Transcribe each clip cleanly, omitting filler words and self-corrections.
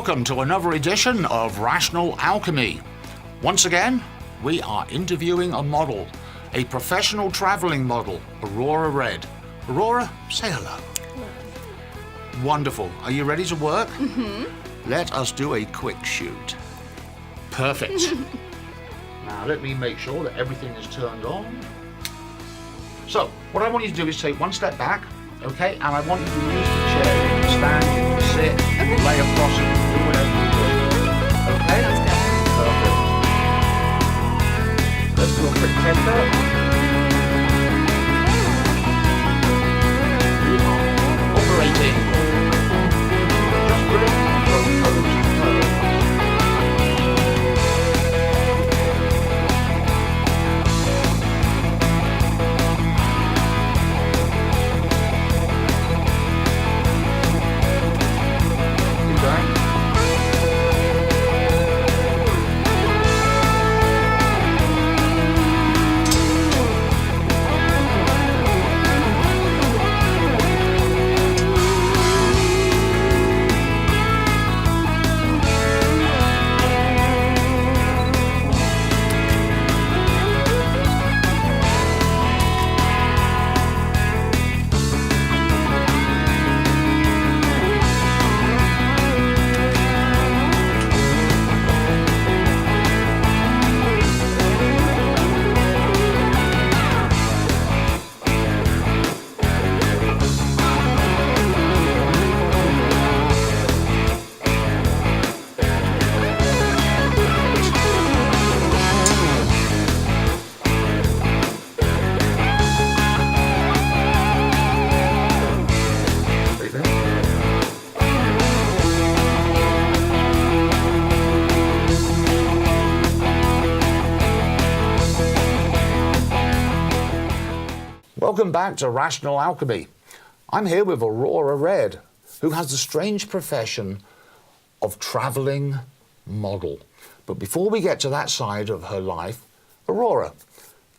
Welcome to another edition of Rational Alchemy. Once again, we are interviewing a model, a professional traveling model, Aurora Red. Aurora, say hello. Hello. Wonderful. Are you ready to work? Mm-hmm. Let us do a quick shoot. Perfect. Now let me make sure that everything is turned on. So, what I want you to do is take one step back, okay? And I want you to use the chair. You can stand, you can sit, you can lay across it, you can do whatever you do. Okay? Sounds good. Perfect. Let's do a quick tender. We are operating. Just bring your toes to toe. Welcome back to Rational Alchemy. I'm here with Aurora Red, who has the strange profession of traveling model. But before we get to that side of her life, Aurora,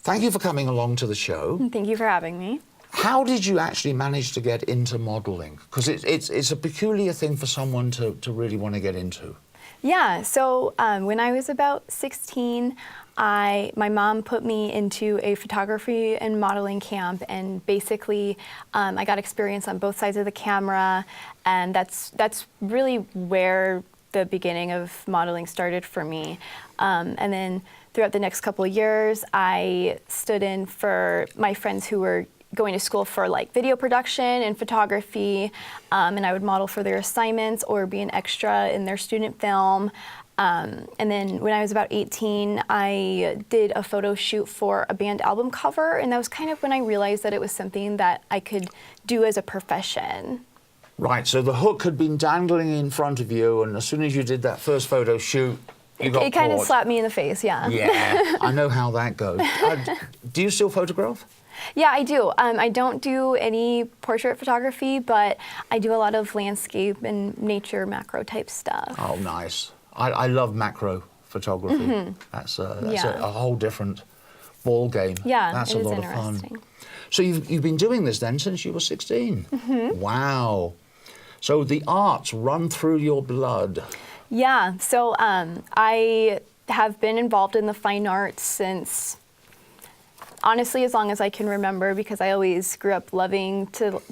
thank you for coming along to the show. Thank you for having me. How did you actually manage to get into modeling? Because it's a peculiar thing for someone to really want to get into. Yeah, so when I was about 16, my mom put me into a photography and modeling camp, and basically I got experience on both sides of the camera, and that's really where the beginning of modeling started for me. And then throughout the next couple of years, I stood in for my friends who were going to school for like video production and photography, and I would model for their assignments or be an extra in their student film. And then when I was about 18, I did a photo shoot for a band album cover, and that was kind of when I realized that it was something that I could do as a profession. Right, so the hook had been dangling in front of you, and as soon as you did that first photo shoot, you got It kind of caught. slapped me in the face, yeah. Yeah, I know how that goes. Do you still photograph? Yeah, I do. I don't do any portrait photography, but I do a lot of landscape and nature macro type stuff. Oh, nice. I love macro photography. Mm-hmm. That's a whole different ball game. Yeah, that's it a is lot interesting. of fun. So you've been doing this then since you were 16? Mm-hmm. Wow. So the arts run through your blood. Yeah, so I have been involved in the fine arts since, honestly, as long as I can remember, because I always grew up loving to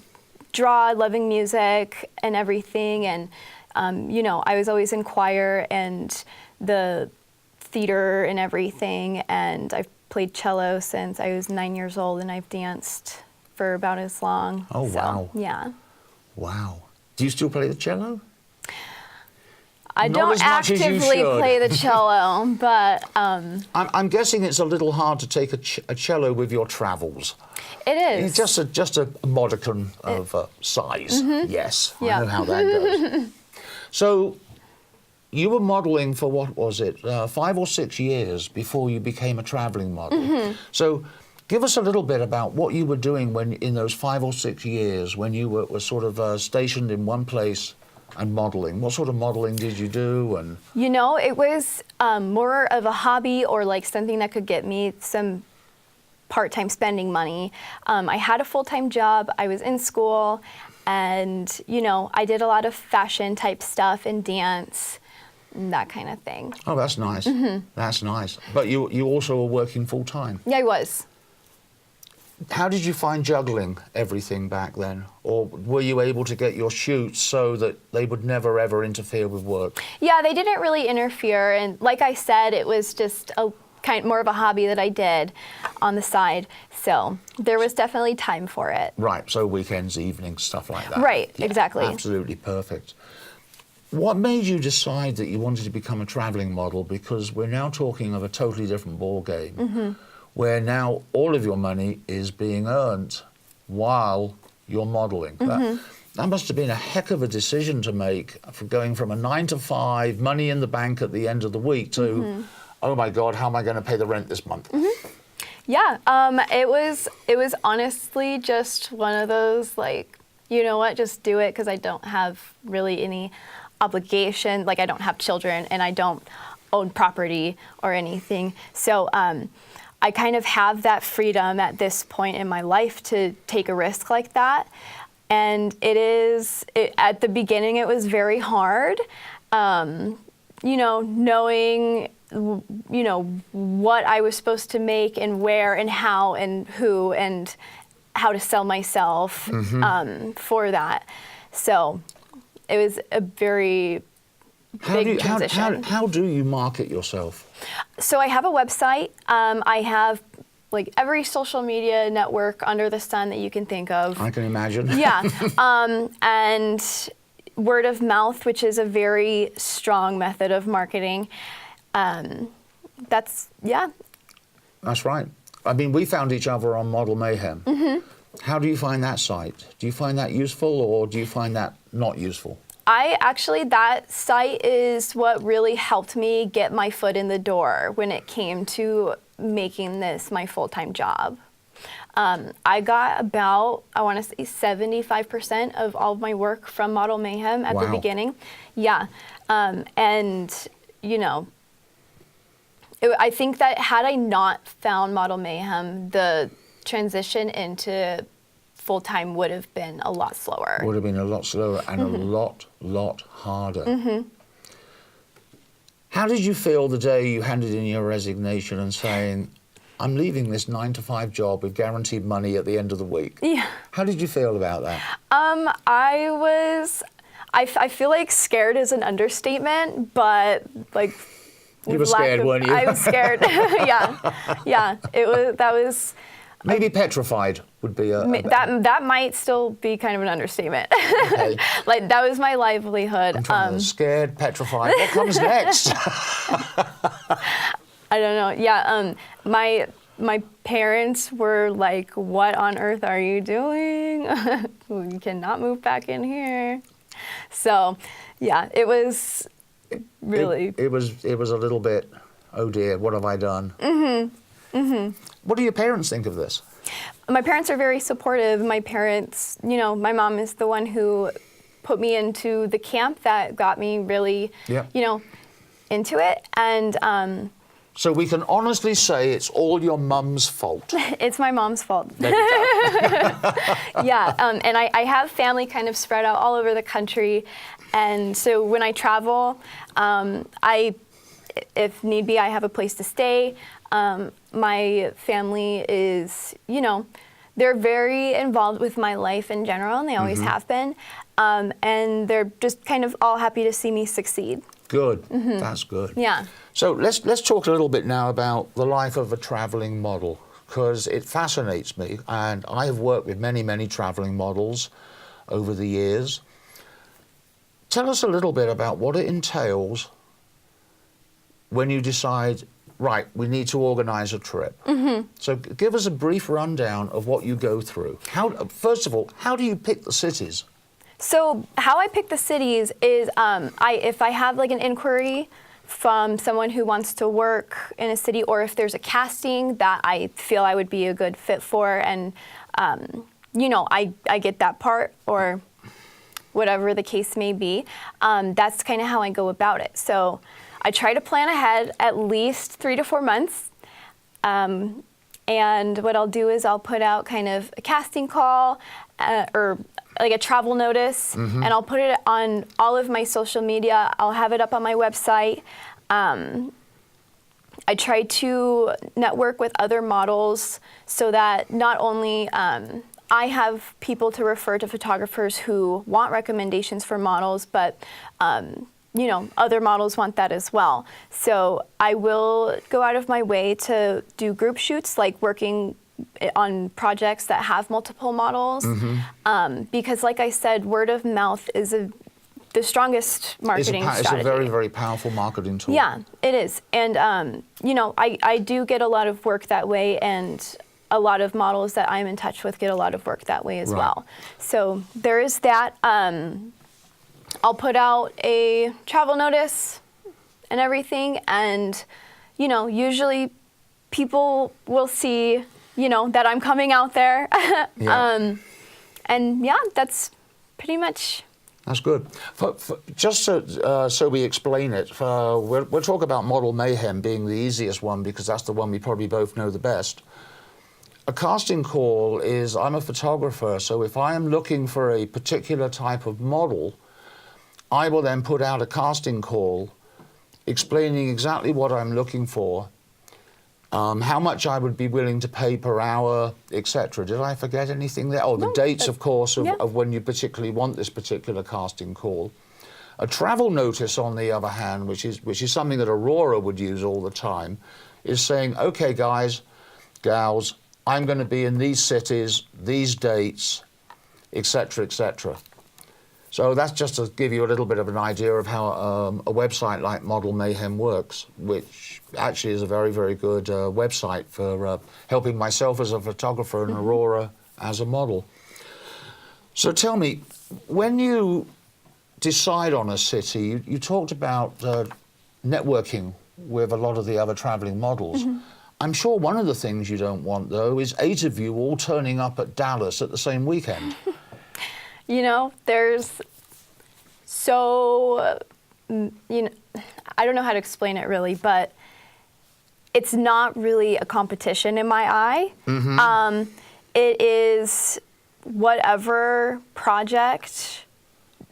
draw, loving music and everything. And, I was always in choir and the theater and everything. And I've played cello since I was 9 years old, and I've danced for about as long. Oh, so, wow. Yeah. Wow. Do you still play the cello? I Not don't as much as you actively should. play the cello, but I'm guessing it's a little hard to take a cello with your travels. it is. It's just a modicum of size. Mm-hmm. Yes, Yeah. I know how that goes. So you were modeling for, what was it, 5 or 6 years before you became a traveling model. Mm-hmm. So give us a little bit about what you were doing when in those 5 or 6 years when you were sort of stationed in one place and modeling. What sort of modeling did you do? And it was more of a hobby or like something that could get me some part-time spending money. I had a full-time job. I was in school, And, you know, I did a lot of fashion type stuff and dance, and that kind of thing. Oh, that's nice. That's nice. But you also were working full time. Yeah, I was. How did you find juggling everything back then? Or were you able to get your shoots so that they would never ever interfere with work? Yeah, they didn't really interfere. And like I said, it was just a kind more of a hobby that I did on the side. So there was definitely time for it. Right, so weekends, evenings, stuff like that. Right, Yeah, exactly. Absolutely perfect. What made you decide that you wanted to become a traveling model? Because we're now talking of a totally different ball game, where now all of your money is being earned while you're modeling. That must have been a heck of a decision to make, for going from a 9 to 5, money in the bank at the end of the week, to, oh my God, how am I going to pay the rent this month? Yeah, it was honestly just one of those, like, you know what, just do it, because I don't have really any obligation. Like, I don't have children and I don't own property or anything. So I kind of have that freedom at this point in my life to take a risk like that. And at the beginning, it was very hard, you know, knowing, you know, what I was supposed to make and where and how and who and how to sell myself for that. So it was a very big transition. How do you market yourself? So I have a website. I have like every social media network under the sun that you can think of. I can imagine. Yeah. And word of mouth, which is a very strong method of marketing. That's right. I mean, we found each other on Model Mayhem. How do you find that site? Do you find that useful, or do you find that not useful? That site is what really helped me get my foot in the door when it came to making this my full-time job. I got about, I want to say 75% of all of my work from Model Mayhem at the beginning. Yeah. And, you know, I think that had I not found Model Mayhem, the transition into full-time would have been a lot slower. Would have been a lot slower and a lot harder. How did you feel the day you handed in your resignation and saying, I'm leaving this 9 to 5 job with guaranteed money at the end of the week? Yeah. How did you feel about that? I feel like scared is an understatement, but like, you were scared, weren't you? I was scared. Yeah. That was. Maybe petrified would be that might still be kind of an understatement. Okay. Like, that was my livelihood. Scared, petrified. What comes next? I don't know. Yeah. My parents were like, "What on earth are you doing? You cannot move back in here." So, yeah, it was really. It was a little bit. Oh dear, what have I done? What do your parents think of this? My parents are very supportive. My parents, you know, my mom is the one who put me into the camp that got me really, you know, into it. And so we can honestly say it's all your mum's fault. It's my mom's fault. There you go. Yeah, and I have family kind of spread out all over the country. And so when I travel, if need be, I have a place to stay. My family is, you know, they're very involved with my life in general, and they always have been. And they're just kind of all happy to see me succeed. Good. That's good. Yeah. So let's talk a little bit now about the life of a traveling model, because it fascinates me, and I have worked with many traveling models over the years. Tell us a little bit about what it entails when you decide, right, we need to organize a trip. So give us a brief rundown of what you go through. First of all, how do you pick the cities? So how I pick the cities is if I have like an inquiry from someone who wants to work in a city, or if there's a casting that I feel I would be a good fit for, and you know, I get that part, or whatever the case may be, that's kind of how I go about it. So I try to plan ahead at least 3 to 4 months. And what I'll do is I'll put out kind of a casting call, or like a travel notice, and I'll put it on all of my social media. I'll have it up on my website. I try to network with other models so that not only I have people to refer to photographers who want recommendations for models, but you know, other models want that as well. So I will go out of my way to do group shoots, like working on projects that have multiple models, because like I said, word of mouth is the strongest marketing strategy. It's a very, very powerful marketing tool. Yeah, it is. And, you know, I do get a lot of work that way, and a lot of models that I'm in touch with get a lot of work that way as well. So there is that. I'll put out a travel notice and everything, and, you know, usually people will see, you know, that I'm coming out there. And yeah, that's pretty much. That's good. Just so we explain it, we'll talk about Model Mayhem being the easiest one because that's the one we probably both know the best. A casting call is, I'm a photographer, so if I am looking for a particular type of model, I will then put out a casting call explaining exactly what I'm looking for, how much I would be willing to pay per hour, etc. Did I forget anything there? Oh, the dates, of course, of when you particularly want this particular casting call. A travel notice, on the other hand, which is something that Aurora would use all the time, is saying, okay, guys, gals, I'm going to be in these cities, these dates, etc., etc. So that's just to give you a little bit of an idea of how a website like Model Mayhem works, which actually is a very, very good website for helping myself as a photographer and Aurora as a model. So tell me, when you decide on a city, you talked about networking with a lot of the other traveling models. I'm sure one of the things you don't want, though, is 8 of you all turning up at Dallas at the same weekend. You know, there's so, you know, I don't know how to explain it really, but it's not really a competition in my eye. It is whatever project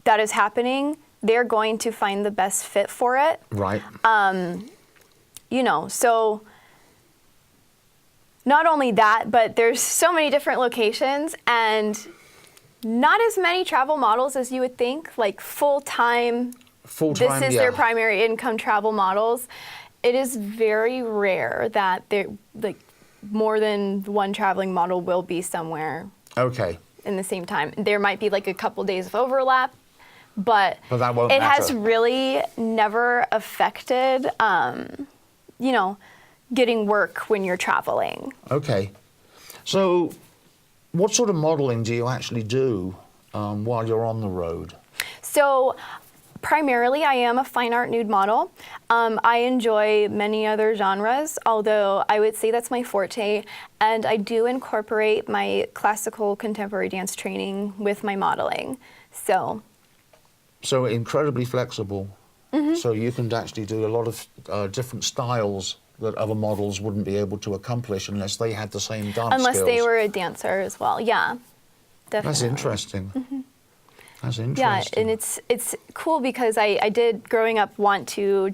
that is happening, they're going to find the best fit for it. Right. You know, so not only that, but there's so many different locations and not as many travel models as you would think, like full-time, this is their primary income travel models. It is very rare that there, like, more than one traveling model will be somewhere in the same time. There might be like a couple days of overlap, but that won't it matter. has really never affected, you know, getting work when you're traveling. Okay. So what sort of modeling do you actually do while you're on the road? So primarily I am a fine art nude model. I enjoy many other genres, although I would say that's my forte, and I do incorporate my classical contemporary dance training with my modeling. So incredibly flexible. So you can actually do a lot of different styles that other models wouldn't be able to accomplish unless they had the same dance skills. Unless they were a dancer as well, yeah, definitely. That's interesting. That's interesting. Yeah, and it's cool because I did, growing up, want to,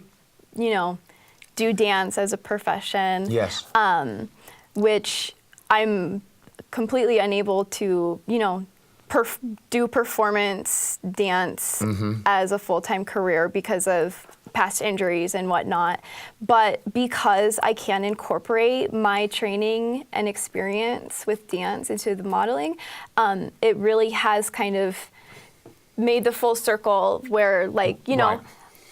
you know, do dance as a profession. Yes. Which I'm completely unable to, you know, do performance dance as a full-time career because of past injuries and whatnot. But because I can incorporate my training and experience with dance into the modeling, it really has kind of made the full circle where, like, you know,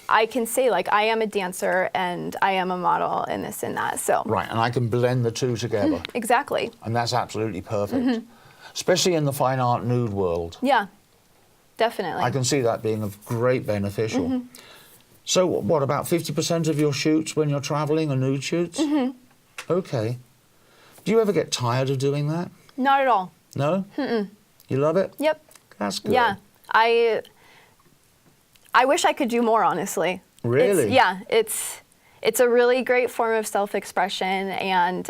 I can say, like, I am a dancer and I am a model and this and that. So right, and I can blend the two together. Exactly. And that's absolutely perfect. Especially in the fine art nude world. Yeah, definitely. I can see that being of great beneficial. So what, about 50% of your shoots when you're traveling are nude shoots? Okay. Do you ever get tired of doing that? Not at all. No? You love it? Yep. That's good. Yeah. I wish I could do more, honestly. Really? It's a really great form of self-expression, and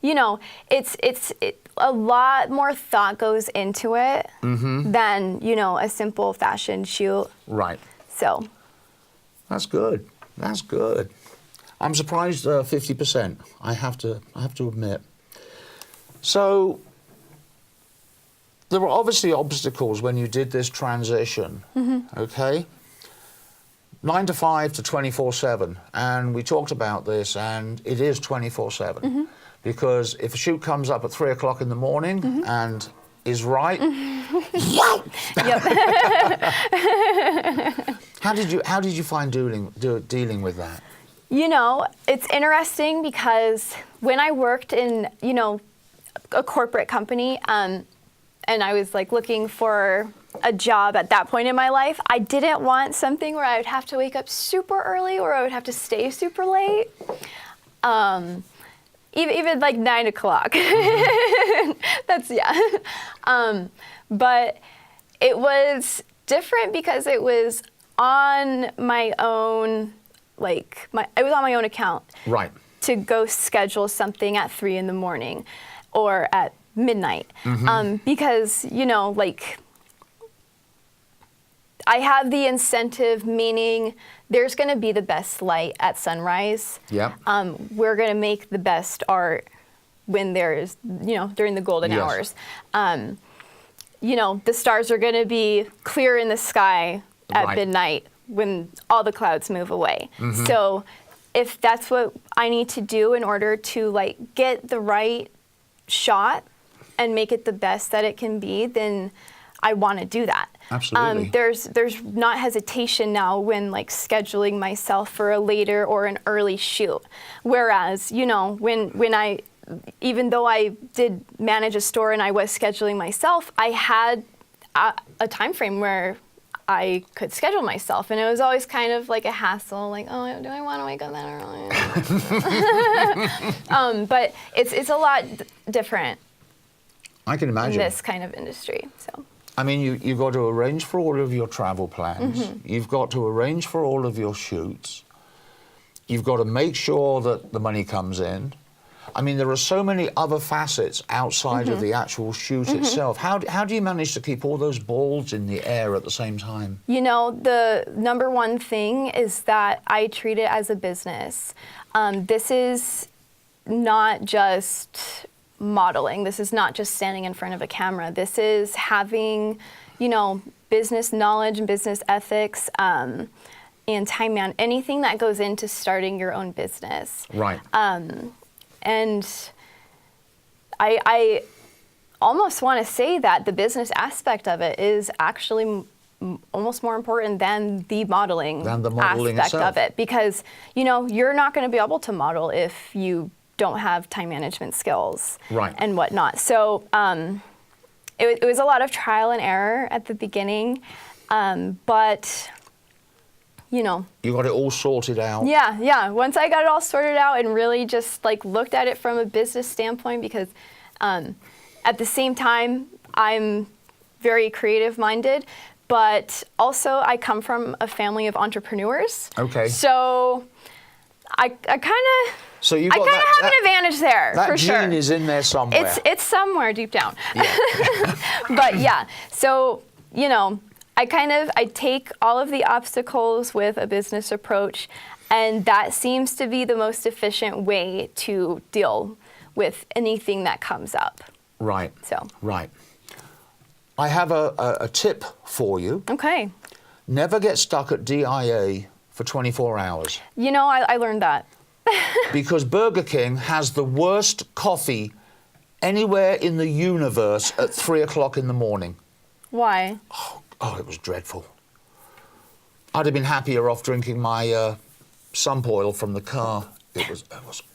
you know, a lot more thought goes into it than, you know, a simple fashion shoot. Right. So. That's good. That's good. I'm surprised 50%. I have to admit. So there were obviously obstacles when you did this transition. Okay. 9 to 5 to 24/7, and we talked about this, and it is 24/7 because if a shoot comes up at 3 o'clock in the morning and is right, Yep. how did you find dealing with that? You know, it's interesting because when I worked in, you know, a corporate company, and I was like looking for a job at that point in my life, I didn't want something where I would have to wake up super early or I would have to stay super late. Even like 9 o'clock. That's, yeah. But it was different because it was on my own, it was on my own account. Right. To go schedule something at 3 in the morning or at midnight. Because, you know, like, I have the incentive, meaning there's going to be the best light at sunrise. Yeah. We're going to make the best art when there's, you know, during the golden hours. You know, the stars are going to be clear in the sky at midnight when all the clouds move away. So if that's what I need to do in order to, like, get the right shot and make it the best that it can be, then I want to do that. Absolutely. There's not hesitation now when, like, scheduling myself for a later or an early shoot. Whereas, you know, when I, even though I did manage a store and I was scheduling myself, I had a time frame where I could schedule myself, and it was always kind of like a hassle, like, oh, do I want to wake up that early? But it's a lot different. I can imagine. In this kind of industry, so. I mean, you've got to arrange for all of your travel plans. You've got to arrange for all of your shoots. You've got to make sure that the money comes in. I mean, there are so many other facets outside of the actual shoot itself. How do you manage to keep all those balls in the air at the same time? You know, the number one thing is that I treat it as a business. This is not just modeling. This is not just standing in front of a camera. This is having, you know, business knowledge and business ethics, and time man, anything that goes into starting your own business. Right. And I almost want to say that the business aspect of it is actually almost more important than the modeling aspect itself. of it, because, you know, you're not going to be able to model if you don't have time management skills and whatnot. So it was a lot of trial and error at the beginning, but, you know. You got it all sorted out. Yeah. Once I got it all sorted out and really just, like, looked at it from a business standpoint, because at the same time, I'm very creative minded, but also I come from a family of entrepreneurs. Okay. So I kind of... So you have an advantage there, for sure. That gene is in there somewhere. It's somewhere deep down. Yeah. But yeah, so, you know, I take all of the obstacles with a business approach, and that seems to be the most efficient way to deal with anything that comes up. Right. So. Right. I have a tip for you. Okay. Never get stuck at DIA for 24 hours. You know, I learned that. Because Burger King has the worst coffee anywhere in the universe at 3 o'clock in the morning. Why? Oh, it was dreadful. I'd have been happier off drinking my sump oil from the car. It was awful.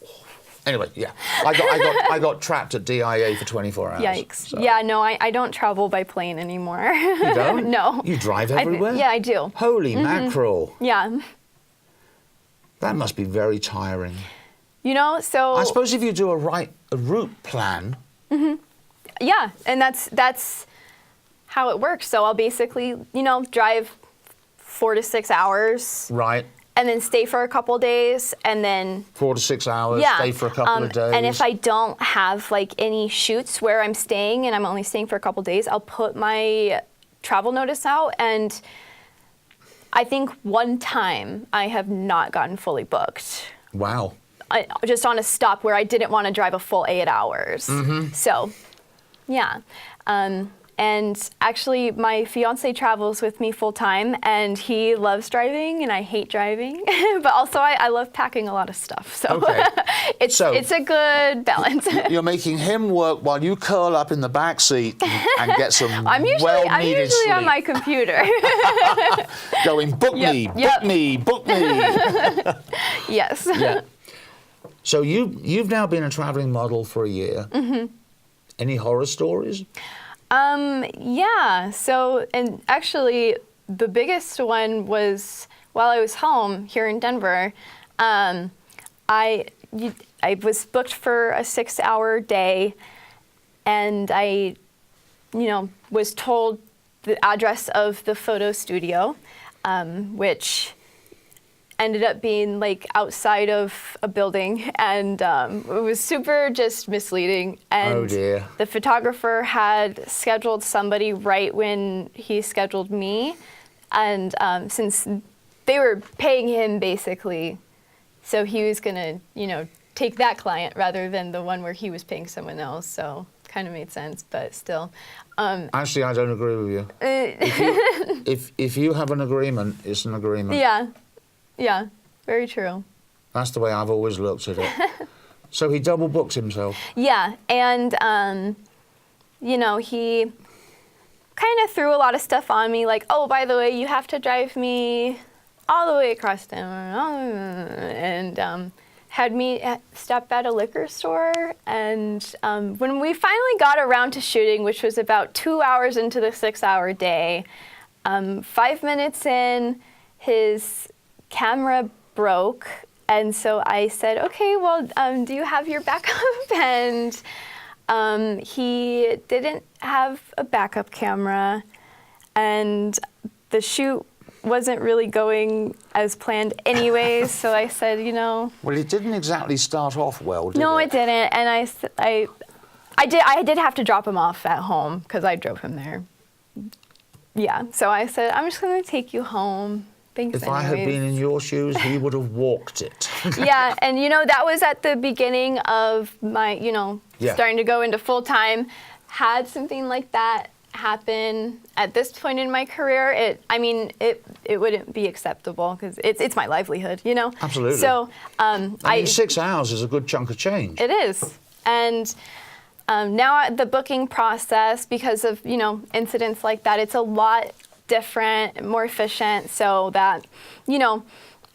Anyway, yeah, I got trapped at DIA for 24 hours. Yikes. So. Yeah, no, I don't travel by plane anymore. You don't? No. You drive everywhere? Yeah, I do. Holy mackerel. Yeah. That must be very tiring. You know, so... I suppose if you do a route plan... Yeah, and that's how it works. So I'll basically, you know, drive 4 to 6 hours. Right. and then stay for a couple days, and then 4 to 6 hours, yeah. stay for a couple of days. And if I don't have like any shoots where I'm staying and I'm only staying for a couple days, I'll put my travel notice out. And I think one time I have not gotten fully booked. Wow. Just on a stop where I didn't want to drive a full 8 hours. So, yeah. And actually, my fiance travels with me full time, and he loves driving, and I hate driving. But also, I love packing a lot of stuff. So Okay. it's a good balance. You're making him work while you curl up in the back seat and get some I'm usually sleep. on my computer. Going, book me, book me, book me. Yes. Yeah. So you've now been a traveling model for a year. Any horror stories? Yeah. So, and actually, the biggest one was while I was home here in Denver. I was booked for a 6-hour day, and I, was told the address of the photo studio, which ended up being like outside of a building, and it was super just misleading. And oh dear. The photographer had scheduled somebody right when he scheduled me, and since they were paying him basically, so he was gonna, take that client rather than the one where he was paying someone else. So kind of made sense, but still. Actually, I don't agree with you. If you have an agreement, it's an agreement. Yeah, very true. That's the way I've always looked at it. So he double booked himself. Yeah, and he kind of threw a lot of stuff on me, like, oh, by the way, you have to drive me all the way across town, and had me stop at a liquor store. And when we finally got around to shooting, which was about 2 hours into the 6-hour day, 5 minutes in, his camera broke, and so I said, okay, well, do you have your backup? And he didn't have a backup camera, and the shoot wasn't really going as planned anyways, so I said, Well, it didn't exactly start off well, did it? No, it didn't, and I did have to drop him off at home, because I drove him there. Yeah, so I said, I'm just going to take you home. Thanks If I had been in your shoes, he would have walked it. Yeah, and that was at the beginning of my, starting to go into full time. Had something like that happen at this point in my career, it wouldn't be acceptable, because it's my livelihood, Absolutely. So 6 hours is a good chunk of change. It is, and now the booking process, because of incidents like that, it's a lot different, more efficient, so that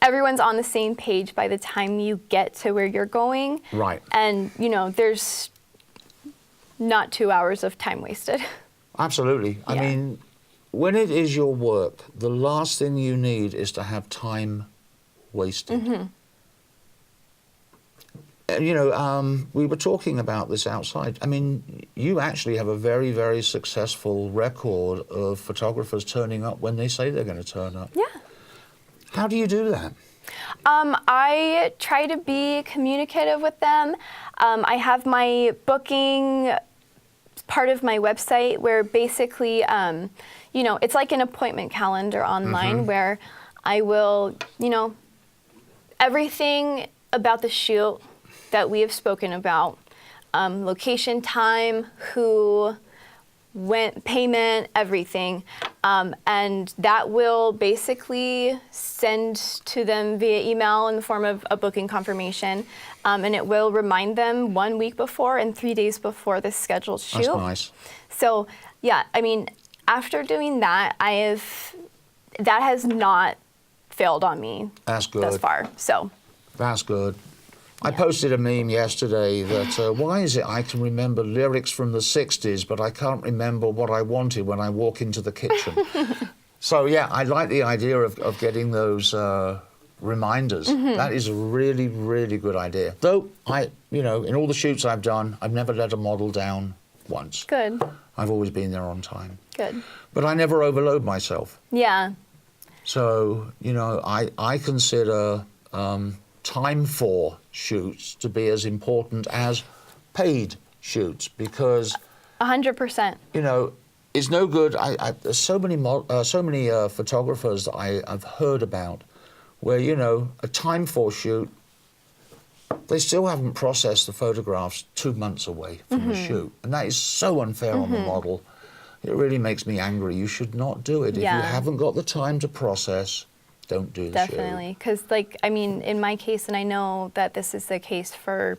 everyone's on the same page by the time you get to where you're going. Right. And there's not 2 hours of time wasted. Absolutely. Yeah. I mean, when it is your work, the last thing you need is to have time wasted. We were talking about this outside. I mean, you actually have a very, very successful record of photographers turning up when they say they're going to turn up. Yeah. How do you do that? I try to be communicative with them. I have my booking part of my website where basically, it's like an appointment calendar online where I will, everything about the shoot that we have spoken about, location, time, who, when, payment, everything, and that will basically send to them via email in the form of a booking confirmation, and it will remind them 1 week before and 3 days before the scheduled shoot. That's nice. So, yeah, after doing that, that has not failed on me. That's good. Thus far, so. That's good. I posted a meme yesterday that, why is it I can remember lyrics from the 60s, but I can't remember what I wanted when I walk into the kitchen? So, yeah, I like the idea of getting those reminders. That is a really, really good idea. Though, in all the shoots I've done, I've never let a model down once. Good. I've always been there on time. Good. But I never overload myself. Yeah. So, you know, I consider time for shoots to be as important as paid shoots because 100%. you know, it's no good. There's so many photographers that I've heard about where, you know, a time for shoot, they still haven't processed the photographs 2 months away from the shoot. And that is so unfair on the model. It really makes me angry. You should not do it. If you haven't got the time to process, don't do the shoot. Definitely, because like, I mean, in my case, and I know that this is the case for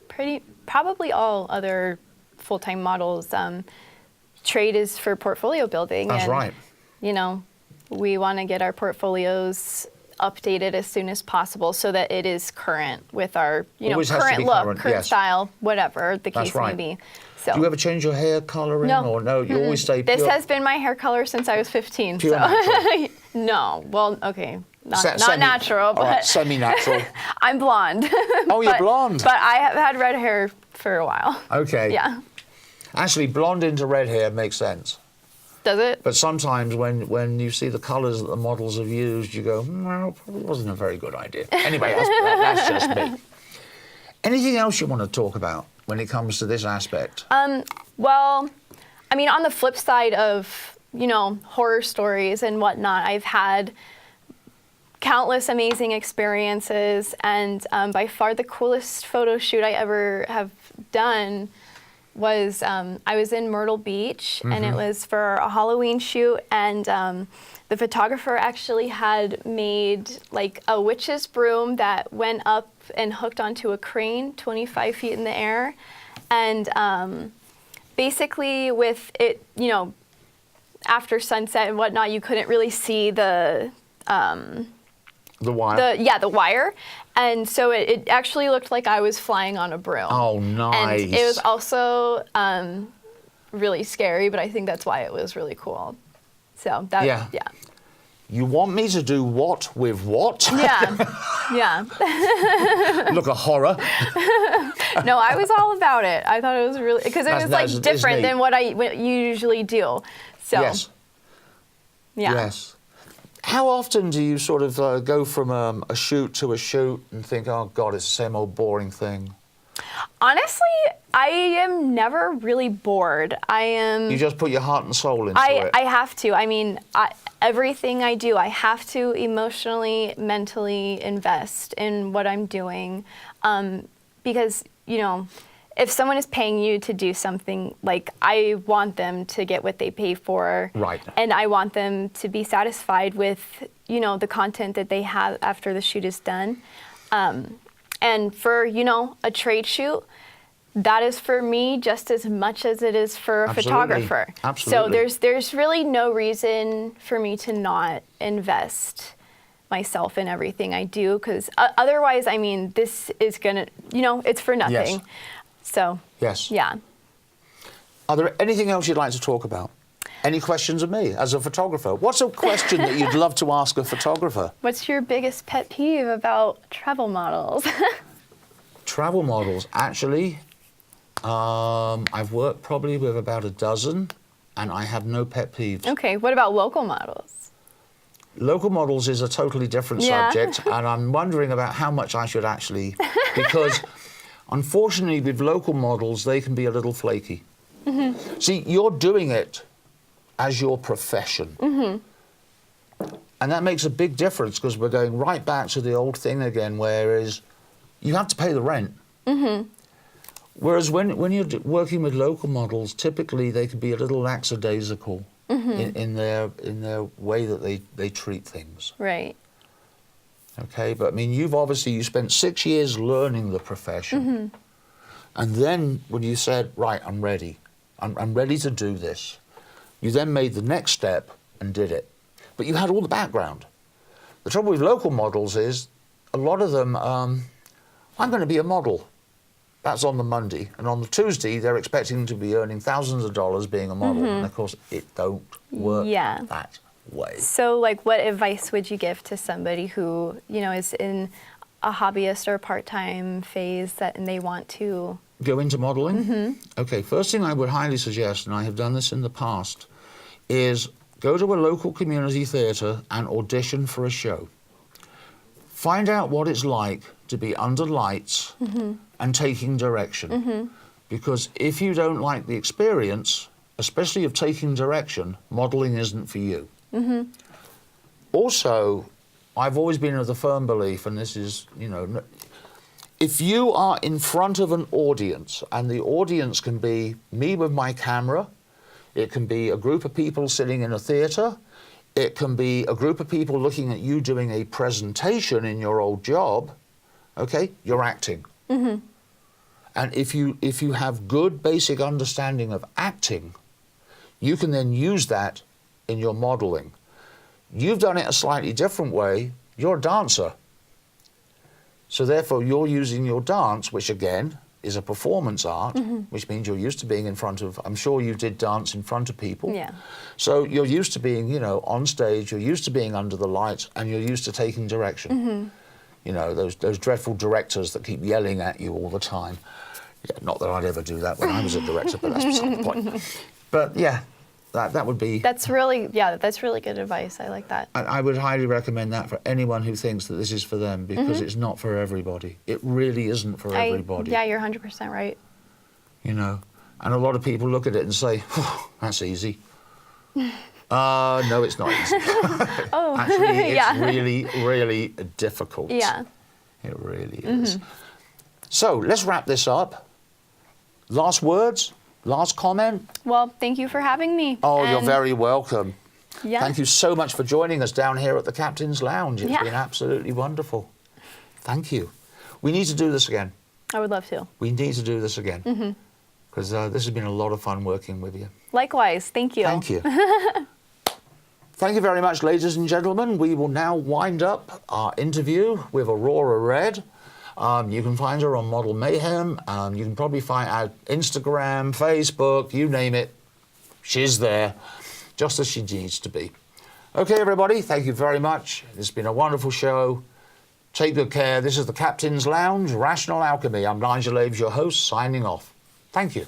probably all other full-time models, trade is for portfolio building. That's and, right. You know, we want to get our portfolios updated as soon as possible so that it is current with our, you Always know, has to current be look, current, current yes. style, whatever the case That's right. may be. So. Do you ever change your hair coloring No. or no? You always stay pure? This has been my hair color since I was 15. Pure so. natural. No, well, okay, not Semi- natural, but all right, semi-natural. I'm blonde. Oh, you're blonde. But I have had red hair for a while. Okay. Yeah. Actually, blonde into red hair makes sense. Does it? But sometimes when you see the colours that the models have used, you go, well, probably wasn't a very good idea. Anyway, that's just me. Anything else you want to talk about when it comes to this aspect? Well, I mean, on the flip side of, you know, horror stories and whatnot, I've had countless amazing experiences, and by far the coolest photo shoot I ever have done was I was in Myrtle Beach, and it was for a Halloween shoot, and the photographer actually had made like a witch's broom that went up and hooked onto a crane 25 feet in the air, and basically with it, you know, after sunset and whatnot, you couldn't really see the wire? The wire. And so it actually looked like I was flying on a broom. Oh, nice. And it was also really scary, but I think that's why it was really cool. So that, yeah. You want me to do what with what? Yeah, yeah. Look, a horror. No, I was all about it. I thought it was really, because it was like different than what you usually do. So, yes. Yeah. Yes. How often do you sort of go from a shoot to a shoot and think, oh, God, it's the same old boring thing? Honestly, I am never really bored. You just put your heart and soul into it. I have to. I mean, everything I do, I have to emotionally, mentally invest in what I'm doing. Because, you know, if someone is paying you to do something, like, I want them to get what they pay for. Right. And I want them to be satisfied with, you know, the content that they have after the shoot is done. And for, you know, a trade shoot, that is for me just as much as it is for a photographer. Absolutely. So there's really no reason for me to not invest myself in everything I do, because otherwise, I mean, this is gonna, you know, it's for nothing. Yes. So, yes. Yeah. Are there anything else you'd like to talk about? Any questions of me as a photographer? What's a question that you'd love to ask a photographer? What's your biggest pet peeve about travel models? Travel models, actually, I've worked probably with about a dozen, and I have no pet peeves. Okay, what about local models? Local models is a totally different subject, and I'm wondering about how much I should actually, because unfortunately with local models, they can be a little flaky. See, you're doing it as your profession. And that makes a big difference, because we're going right back to the old thing again, whereas you have to pay the rent. Whereas when you're working with local models, typically they can be a little lackadaisical in their way that they treat things. Right. Okay, but I mean, you spent 6 years learning the profession. And then when you said, right, I'm ready to do this, you then made the next step and did it. But you had all the background. The trouble with local models is, a lot of them, I'm going to be a model. That's on the Monday. And on the Tuesday, they're expecting to be earning thousands of dollars being a model. And of course, it don't work that way. So, like, what advice would you give to somebody who, you know, is in a hobbyist or part-time phase and they want to go into modeling? Okay, first thing I would highly suggest, and I have done this in the past, is Go to a local community theatre and audition for a show. Find out what it's like to be under lights and taking direction. Because if you don't like the experience, especially of taking direction, modelling isn't for you. Also, I've always been of the firm belief, and this is, you know, if you are in front of an audience, and the audience can be me with my camera, it can be a group of people sitting in a theatre, it can be a group of people looking at you doing a presentation in your old job, okay, you're acting. And if you have good basic understanding of acting, you can then use that in your modelling. You've done it a slightly different way. You're a dancer. So therefore, you're using your dance, which again is a performance art, which means you're used to being in front of, I'm sure you did dance in front of people. Yeah. So you're used to being, you know, on stage, you're used to being under the lights, and you're used to taking direction. You know, those dreadful directors that keep yelling at you all the time. Yeah, not that I'd ever do that when I was a director, but that's beside the point. But yeah, that would be... That's really good advice. I like that. And I would highly recommend that for anyone who thinks that this is for them, because it's not for everybody. It really isn't for everybody. Yeah, you're 100% right. You know, and a lot of people look at it and say, that's easy. No, it's not easy. Actually, it's really, really difficult. Yeah. It really is. So let's wrap this up. Last words? Last comment? Well, thank you for having me. Oh, you're very welcome. Yeah. Thank you so much for joining us down here at the Captain's Lounge. It's Yeah. been absolutely wonderful. Thank you. We need to do this again. I would love to. We need to do this again. Because this has been a lot of fun working with you. Likewise. Thank you. Thank you. Thank you very much, ladies and gentlemen. We will now wind up our interview with Aurora Red. You can find her on Model Mayhem. You can probably find her Instagram, Facebook, you name it. She's there, just as she needs to be. Okay, everybody, thank you very much. It's been a wonderful show. Take good care. This is the Captain's Lounge, Rational Alchemy. I'm Nigel Aves, your host, signing off. Thank you.